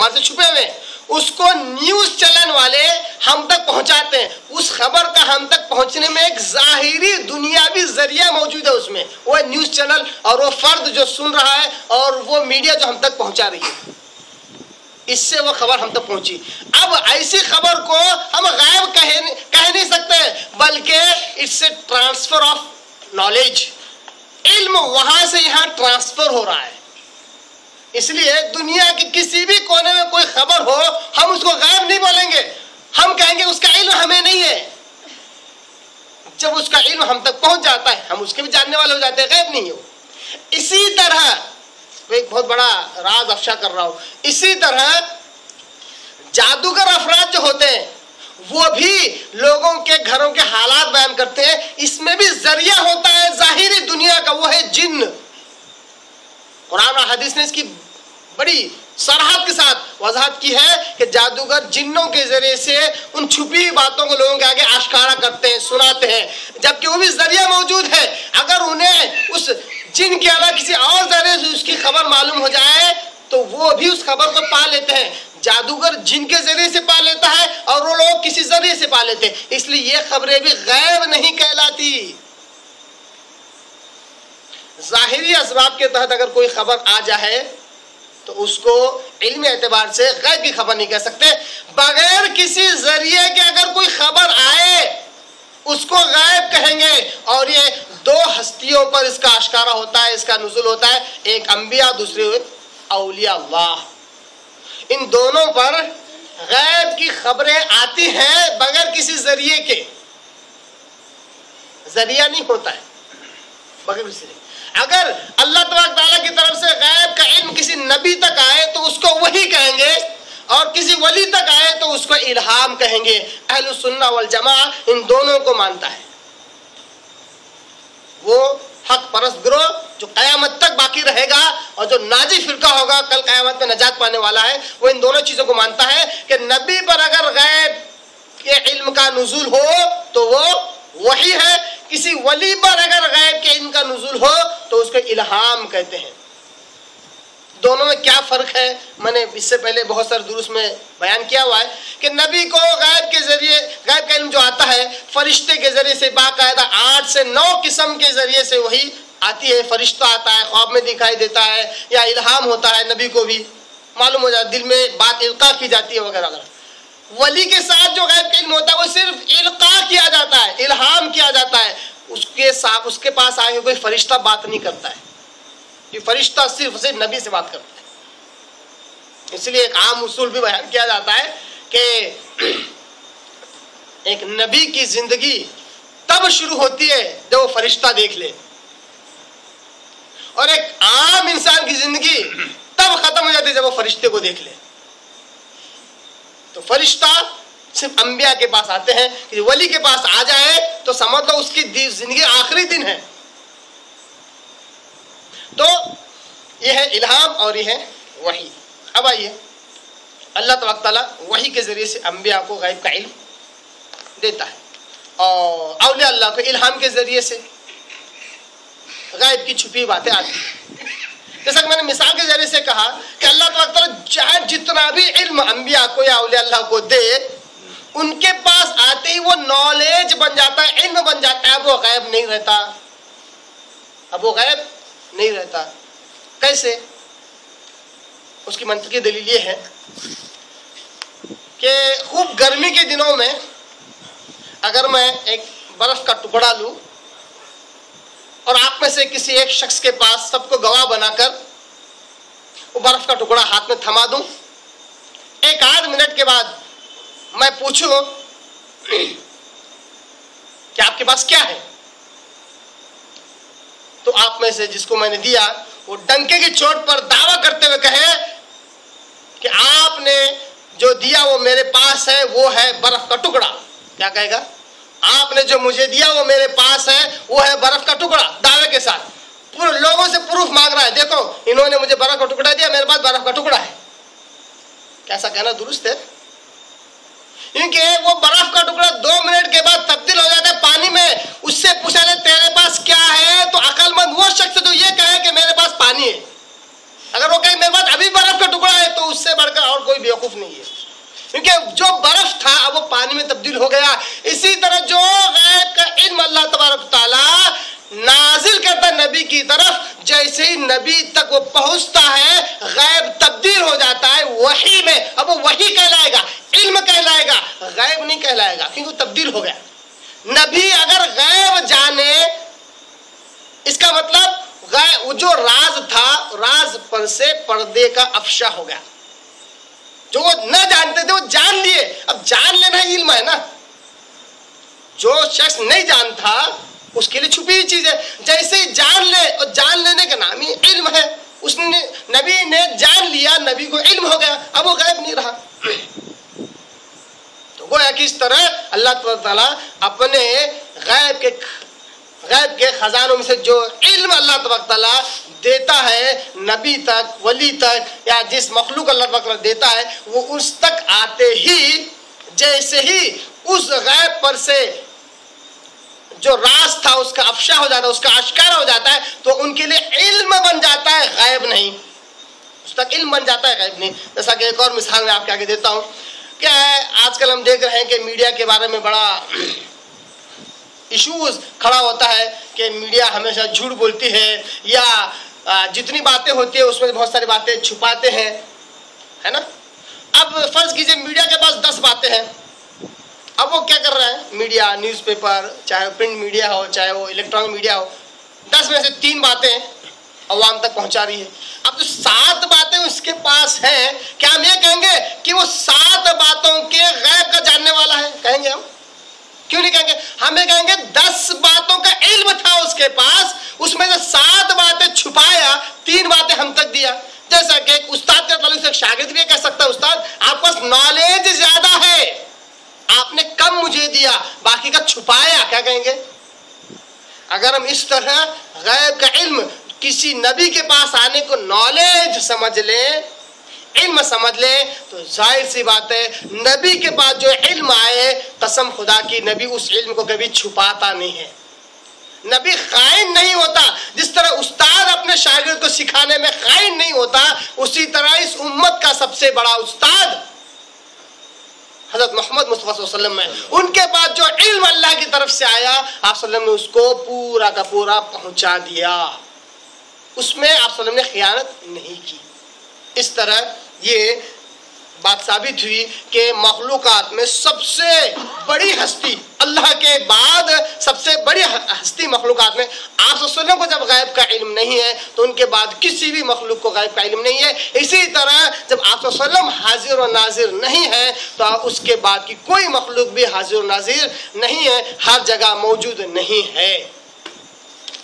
ہمارے سے چھپے ہوئے ہیں، اس کو نیوز چینل والے ہم تک پہنچاتے ہیں. اس خبر کا ہم تک پہنچنے میں ایک ظاہری دنیاوی ذریعہ موجود ہے، اس میں وہ نیوز چینل اور وہ فرد جو سن رہا ہے اور وہ میڈیا جو ہم تک پہنچا رہی ہے، اس سے وہ خبر ہم تک پہنچی. اب ایسی خبر کو ہم غائب کہہ نہیں سکتے، بلکہ it's a transfer of knowledge. علم وہاں سے یہاں ٹرانسفر ہو رہا ہے. اس لیے دنیا کے کسی بھی کونے میں کوئی خبر ہو، ہم اس کو غائب نہیں بولیں گے، ہم کہیں گے اس کا علم ہمیں نہیں ہے. جب اس کا علم ہم تک پہنچ جاتا ہے ہم اس کے بھی جاننے والے ہو جاتے ہیں، غائب نہیں ہو. اسی طرح ایک بہت بڑا راز افشا کر رہا ہوں، اسی طرح جادوگر افراد جو ہوتے ہیں وہ بھی لوگوں کے گھروں کے حالات بیان کرتے ہیں. اس میں بھی ذریعہ ہوتا ہے ظاہری دنیا کا، وہ ہے جن. قرآن اور حدیث نے اس کی بڑی صراحت کے ساتھ وضاحت کی ہے کہ جادوگر جنوں کے ذریعے سے ان چھپی ہوئی باتوں کو لوگوں کے آگے آشکارا کرتے ہیں، سناتے ہیں، جبکہ وہ بھی ذریعہ موجود ہے. اگر انہیں اس جن کے علاوہ کسی اور ذریعے سے اس کی خبر معلوم ہو جائے تو وہ بھی اس خبر کو پا لیتے ہیں. جادوگر جن کے ذریعے سے پا لیتا ہے اور وہ لوگ کسی ذریعے سے پا لیتے ہیں. اس لیے یہ خبریں بھی غیب نہیں کہلاتی. ظاہری اسباب کے تحت اگر کوئی خبر آ جائے تو اس کو علمی اعتبار سے غیب کی خبر نہیں کہہ سکتے. بغیر کسی ذریعے کے اگر کوئی خبر آئے اس کو غیب کہیں گے. اور یہ دو ہستیوں پر اس کا آشکارا ہوتا ہے، اس کا نزول ہوتا ہے، ایک انبیاء دوسرے اولیاء اللہ. ان دونوں پر غیب کی خبریں آتی ہیں بغیر کسی ذریعے کے. ذریعہ نہیں ہوتا ہے بغیر کسی. اگر اللہ تبارک تعالیٰ کی طرف سے غیب کا علم کسی نبی تک آئے تو اس کو وحی کہیں گے، اور کسی ولی تک آئے تو اس کو الہام کہیں گے. اہل السنہ والجماعہ ان دونوں کو مانتا ہے. وہ حق پرست گروہ جو قیامت تک باقی رہے گا اور جو ناجی فرقہ ہوگا کل قیامت میں نجات پانے والا ہے، وہ ان دونوں چیزوں کو مانتا ہے کہ نبی پر اگر غیب کے علم کا نزول ہو تو وہ وحی ہے، کسی ولی پر اگر غیب کے علم کا نزول ہو تو اس کو الہام کہتے ہیں. دونوں میں کیا فرق ہے میں نے اس سے پہلے بہت سارے دروس میں بیان کیا ہوا ہے کہ نبی کو غیب کے ذریعے غیب کا علم جو آتا ہے فرشتے کے ذریعے سے باقاعدہ 8 سے 9 قسم کے ذریعے سے وہی آتی ہے. فرشتہ آتا ہے، خواب میں دکھائی دیتا ہے، یا الہام ہوتا ہے، نبی کو بھی معلوم ہو جاتا ہے، دل میں بات القاء کی جاتی ہے وغیرہ وغیرہ. ولی کے ساتھ جو غیب کا علم ہوتا ہے وہ صرف القاء کیا جاتا ہے، الہام کیا جاتا ہے. اس کے پاس آگے کوئی فرشتہ بات نہیں کرتا ہے، یہ فرشتہ صرف نبی سے بات کرتا ہے. اس لیے ایک عام اصول بھی بیان کیا جاتا ہے کہ ایک نبی کی زندگی تب شروع ہوتی ہے جب وہ فرشتہ دیکھ لے، اور ایک عام انسان کی زندگی تب ختم ہو جاتی ہے جب وہ فرشتے کو دیکھ لے. تو فرشتہ صرف انبیاء کے پاس آتے ہیں، کہ ولی کے پاس آ جائے تو سمجھ لو اس کی زندگی آخری دن ہے. تو یہ ہے الہام اور یہ ہے وحی. اب آئیے اللہ تبارک تعالیٰ وحی کے ذریعے سے انبیاء کو غیب کا علم دیتا ہے، اور اولیاء اللہ کو الہام کے ذریعے سے غیب کی چھپی باتیں آتی ہیں. جیسا کہ میں نے مثال کے ذریعے سے کہا کہ اللہ تبارک تعالیٰ چاہے جتنا بھی علم انبیاء کو یا اولیاء اللہ کو دے، ان کے پاس آتے ہی وہ نالج بن جاتا ہے، علم بن جاتا ہے، اب وہ غیب نہیں رہتا. اب وہ غیب نہیں رہتا. کیسے؟ اس کی منطقی دلیل یہ ہے کہ خوب گرمی کے دنوں میں اگر میں ایک برف کا ٹکڑا لوں اور آپ میں سے کسی ایک شخص کے پاس سب کو گواہ بنا کر وہ برف کا ٹکڑا ہاتھ میں تھما دوں، ایک آدھ منٹ کے بعد میں پوچھوں کہ آپ کے پاس کیا ہے، تو آپ میں سے جس کو میں نے دیا وہ ڈنکے کی چوٹ پر دعویٰ کرتے ہوئے کہے کہ آپ نے جو دیا وہ میرے پاس ہے، وہ ہے برف کا ٹکڑا. کیا کہے گا؟ آپ نے جو مجھے دیا وہ میرے پاس ہے، وہ ہے برف کا ٹکڑا. دعوے کے ساتھ پورے لوگوں سے پروف مانگ رہا ہے، دیکھو انہوں نے مجھے برف کا ٹکڑا دیا، میرے پاس برف کا ٹکڑا ہے. کیسا کہنا درست ہے؟ کیونکہ وہ برف کا ٹکڑا 2 منٹ کے بعد تبدیل ہو جاتا ہے پانی میں. اس سے پوچھا جائے تیرے پاس کیا ہے تو عقل مند وہ شخص جو یہ کہے کہ میرے پاس پانی ہے. اگر وہ کہے میرے پاس ابھی برف کا ٹکڑا ہے تو اس سے بڑھ کر اور کوئی کیونکہ جو برف تھا اب وہ پانی میں تبدیل ہو گیا. اسی طرح جو غیب کا علم اللہ تبارک تعالیٰ نازل کرتا نبی کی طرف، جیسے ہی نبی تک وہ پہنچتا ہے غیب تبدیل ہو جاتا ہے وحی میں. اب وہ وحی کہلائے گا، علم کہلائے گا، غیب نہیں کہلائے گا، کیونکہ وہ تبدیل ہو گیا. نبی اگر غیب جانے، اس کا مطلب وہ جو راز تھا، راز پر سے پردے کا افشا ہو گیا. جو وہ نہ جانتے تھے وہ جان لیے. اب جان لینا علم ہے نا. جو شخص نہیں جانتا اس کے لیے چھپی ہوئی چیز ہے. جیسے جان لے، اور جان لینے کا نام ہی علم ہے. اس نے نبی نے جان لیا، نبی کو علم ہو گیا، اب وہ غیب نہیں رہا. تو گویا کہ اس طرح اللہ تعالیٰ اپنے غیب کے خزانوں میں سے جو علم اللہ تبارک تعالیٰ دیتا ہے نبی تک، ولی تک، یا جس مخلوق اللہ تبارک تعالیٰ دیتا ہے، وہ اس تک آتے ہی جیسے ہی اس غیب پر سے جو راز تھا اس کا افشا ہو جاتا ہے، اس کا اشکارا ہو جاتا ہے، تو ان کے لیے علم بن جاتا ہے، غیب نہیں. اس تک علم بن جاتا ہے، غیب نہیں. جیسا کہ ایک اور مثال میں آپ کے آگے دیتا ہوں. کیا ہے، آج کل ہم دیکھ رہے ہیں کہ میڈیا کے بارے میں بڑا ایشوز کھڑا ہوتا ہے کہ میڈیا ہمیشہ جھوٹ بولتی ہے، یا جتنی باتیں ہوتی ہیں اس میں بہت ساری باتیں چھپاتے ہیں، ہے نا. اب فرض کیجئے میڈیا کے پاس 10 باتیں ہیں. اب وہ کیا کر رہا ہے، میڈیا، نیوز پیپر، چاہے پرنٹ میڈیا ہو چاہے وہ الیکٹرانک میڈیا ہو، 10 میں سے 3 باتیں عوام تک پہنچا رہی ہے. اب جو 7 باتیں اس کے پاس ہیں، کیا ہم یہ کہیں گے کہ وہ 7 باتوں کے غیب کا جاننے والا ہے؟ کہیں گے ہم؟ کیوں نہیں کہیں گے؟ ہم یہ کہیں گے 10 باتوں کا علم تھا اس کے پاس، اس میں سے 7 باتیں چھپایا، 3 باتیں ہم تک دیا. جیسا کہ ایک استاد کے تعلق سے ایک شاگرد بھی کہہ سکتا ہے، استاد آپ پاس نالج زیادہ ہے، آپ نے کم مجھے دیا، باقی کا چھپایا. کیا کہیں گے؟ اگر ہم اس طرح غیب کا علم کسی نبی کے پاس آنے کو نالج سمجھ لیں، علم سمجھ لیں، تو ظاہر سی بات ہے نبی کے پاس جو علم آئے، قسم خدا کی نبی اس علم کو کبھی چھپاتا نہیں ہے. نبی خائن نہیں ہوتا. جس طرح استاد اپنے شاگرد کو سکھانے میں خائن نہیں ہوتا، اسی طرح اس امت کا سب سے بڑا استاد حضرت محمد مصطفیٰ صلی اللہ علیہ وسلم ہے. ان کے بعد جو علم اللہ کی طرف سے آیا، آپ صلی اللہ علیہ وسلم نے اس کو پورا کا پورا پہنچا دیا. اس میں آپ صلی اللہ علیہ وسلم نے خیانت نہیں کی. اس طرح یہ بات ثابت ہوئی کہ مخلوقات میں سب سے بڑی ہستی، اللہ کے بعد سب سے بڑی ہستی مخلوقات میں، آپ صلی اللہ علیہ وسلم کو جب غیب کا علم نہیں ہے تو ان کے بعد کسی بھی مخلوق کو غیب کا علم نہیں ہے. اسی طرح جب آپ صلی اللہ علیہ وسلم حاضر و ناظر نہیں ہے تو اس کے بعد کی کوئی مخلوق بھی حاضر و ناظر نہیں ہے، ہر جگہ موجود نہیں ہے.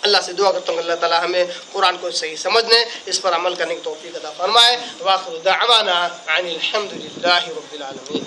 اللہ سے دعا کرتا ہوں اللہ تعالی ہمیں قرآن کو صحیح سمجھنے، اس پر عمل کرنے کی توفیق عطا فرمائے. وآخر دعوانا ان الحمد للہ رب العالمین.